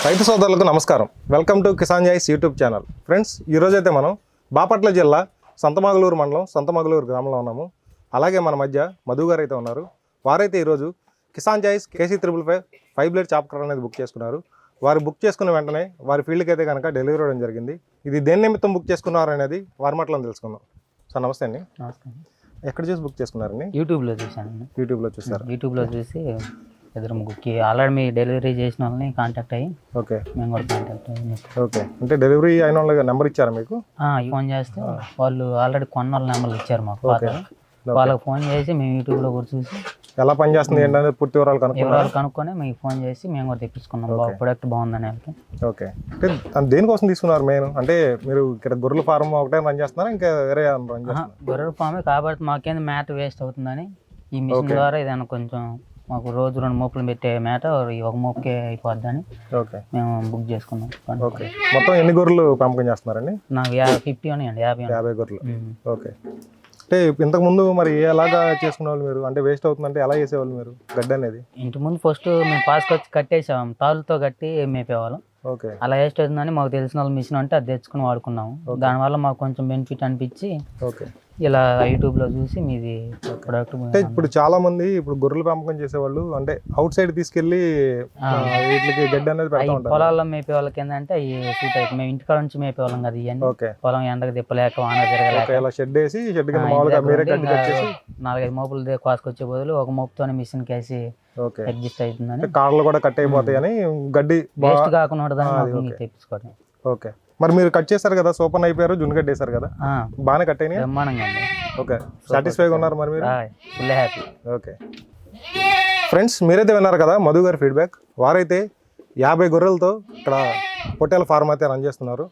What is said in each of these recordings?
రైతు సోదరులకు నమస్కారం. వెల్కమ్ టు కిసాన్ జాయిస్ యూట్యూబ్ ఛానల్. ఫ్రెండ్స్, ఈరోజైతే మనం బాపట్ల జిల్లా సంతమగలూరు మండలం సంతమగలూరు గ్రామంలో ఉన్నాము. అలాగే మన మధ్య మధు గారు అయితే ఉన్నారు. వారైతే ఈరోజు కిసాన్ జాయిస్ KC555 5 బ్లేడ్ చాప్ కట్టర్ అనేది బుక్ చేసుకున్నారు. వారు బుక్ చేసుకున్న వెంటనే వారి ఫీల్డ్కి అయితే కనుక డెలివరీ అవ్వడం జరిగింది. ఇది దేని నిమిత్తం బుక్ చేసుకున్నారు అనేది వారి మాటలో తెలుసుకుందాం. సార్ నమస్తే అండి. నమస్కారం. ఎక్కడ చూసి బుక్ చేసుకున్నారండి? యూట్యూబ్లో చూశాను. యూట్యూబ్లో చూసారు? యూట్యూబ్లో చూసి ఇద్దరు ముగ్గురికి ఆల్రెడీ మీ డెలివరీ చేసిన వాళ్ళని కాంటాక్ట్ అయ్యి ఓకే మేము కూడా కాంటాక్ట్ అయ్యి ఓకే. అంటే డెలివరీ అయిన వాళ్ళ నెంబర్ ఇచ్చారా మీకు? ఫోన్ చేస్తే వాళ్ళు ఆల్రెడీ కొన్న వాళ్ళ నెంబర్లు ఇచ్చారు మాకు. వాళ్ళకి ఫోన్ చేసి మేము యూట్యూబ్లో కూడా చూసి ఎలా పనిచేస్తుంది ఏంటనేది పూర్తి వివరాలు కనుక్కొని మీకు ఫోన్ చేసి మేము కూడా తెప్పించుకున్నాం. ప్రొడక్ట్ బాగుందని వాళ్ళకి. ఓకే. అంటే దేనికోసం తీసుకున్నారు మెయిన్? అంటే మీరు ఇక్కడ గొర్రెల ఫారం ఒకటే రన్ చేస్తున్నారా, ఇంకా వేరే రన్ చేస్తున్నారా? గొర్రెల ఫామే కాబట్టి మాకేంది మ్యాట్ వేస్ట్ అవుతుందని ఈ మిషన్ ద్వారా ఏదైనా కొంచెం మాకు రోజు 2 మోపులు పెట్టే మేట ఒక మోపుకే అయిపోద్దని మేము బుక్ చేసుకున్నాం. ఓకే. మొత్తం ఎన్ని గొర్రెలు పంపకం చేస్తున్నారండి? నాకు 50 ఉన్నాయండి. 50 గొర్రెలు. ఓకే. అంటే ఇంతకుముందు మరి ఎలాగా చేసుకునే వాళ్ళు మీరు? అంటే వేస్ట్ అవుతుందంటే ఎలా చేసేవాళ్ళు మీరు గడ్డి అనేది? ఇంటి ముందు ఫస్ట్ మేము పాసుకొచ్చి కట్టేసాం, తాళ్ళతో కట్టి మేపేవాళ్ళం. ఓకే. అలా వేస్ట్ అవుతుందని మాకు తెలిసిన వాళ్ళ మిషన్ అంటే అది తెచ్చుకుని వాడుకున్నాము. దానివల్ల మాకు కొంచెం బెనిఫిట్ అనిపించి ఓకే ఇలా యూట్యూబ్లో చూసి మీది ప్రొడక్ట్. అంటే ఇప్పుడు చాలా మంది ఇప్పుడు గొర్రెలు పెంపకం చేసేవాళ్ళు అంటే అవుట్ సైడ్ తీసుకెళ్లి వీటికి గడ్డి అనేది పెడతా ఉంటారు. పొలాల్లో మేపే వాళ్ళకి ఏంటంటే అవి సూట్ అయితే మేము ఇంటికాడ నుంచి మేపేవాళ్ళం కదా ఇవన్నీ. పొలం ఎండకు తిప్పలేక వాన తిరగలేక షెడ్ వేసి షెడ్ కింద మామూలుగా మీరే గడ్డి కట్టేసి 4-5 మోపులు కోసుకొచ్చే బదులు ఒక మోపుతోనే మిషన్ కేసి అడ్జస్ట్ అవుతుందని కార్లు కూడా కట్ అయిపోతాయి అని గడ్డి వేస్ట్ కాకుండా తెప్పించుకోవడం. ఓకే. మరి మీరు కట్ చేశారు కదా, సూపర్ అయిపోయారు, జున్ను కట్ చేశారు కదా, బాగానే కట్ అయినాయి? బ్రహ్మాండంగా అండి. ఓకే. సాటిస్ఫైగా ఉన్నారు మరి మీరు? Full happy. ఓకే. ఫ్రెండ్స్, మీరైతే విన్నారు కదా మధు గారి ఫీడ్బ్యాక్. వారైతే 50 గొర్రెలతో ఇక్కడ పొట్టేల ఫార్మ్ అయితే రన్ చేస్తున్నారు.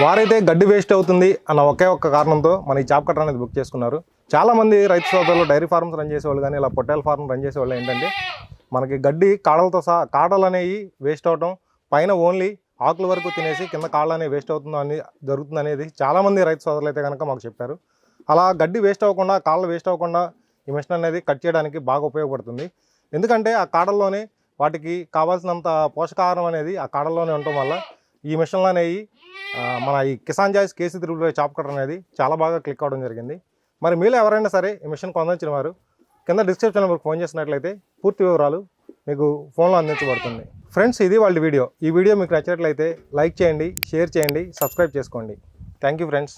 వారైతే గడ్డి వేస్ట్ అవుతుంది అన్న ఒకే ఒక్క కారణంతో మన ఈ చాప్ కట్టర్ అనేది బుక్ చేసుకున్నారు. చాలామంది రైతు సోదరులు డైరీ ఫార్మ్స్ రన్ చేసేవాళ్ళు కానీ ఇలా పొట్టేల ఫార్మ్ రన్ చేసేవాళ్ళు ఏంటంటే మనకి గడ్డి కాడలతో సహా కాడలు అనేవి వేస్ట్ అవటం, పైన ఓన్లీ ఆకుల వరకు తినేసి కింద కాళ్ళు అనేవి వేస్ట్ అవుతుందో అని జరుగుతుంది అనేది చాలామంది రైతు సోదరులు అయితే కనుక మాకు చెప్పారు. అలా గడ్డి వేస్ట్ అవ్వకుండా, కాళ్ళు వేస్ట్ అవ్వకుండా ఈ మిషన్ అనేది కట్ చేయడానికి బాగా ఉపయోగపడుతుంది. ఎందుకంటే ఆ కాడల్లోనే వాటికి కావాల్సినంత పోషకాహారం అనేది ఆ కాడల్లోనే ఉండటం వల్ల ఈ మిషన్లు అనేవి మన ఈ కిసాన్ జాయిస్ KC555 చాప్ కట్టర్ అనేది చాలా బాగా క్లిక్ అవ్వడం జరిగింది. మరి మీలో ఎవరైనా సరే ఈ మిషన్ పొందించిన వారు కింద డిస్క్రిప్షన్ నెంబర్కి ఫోన్ చేసినట్లయితే పూర్తి వివరాలు మీకు ఫోన్లో అందించబడుతుంది. ఫ్రెండ్స్, ఇది వాళ్ళ వీడియో. ఈ వీడియో మీకు నచ్చినట్లయితే లైక్ చేయండి, షేర్ చేయండి, సబ్స్క్రైబ్ చేసుకోండి. Thank you friends.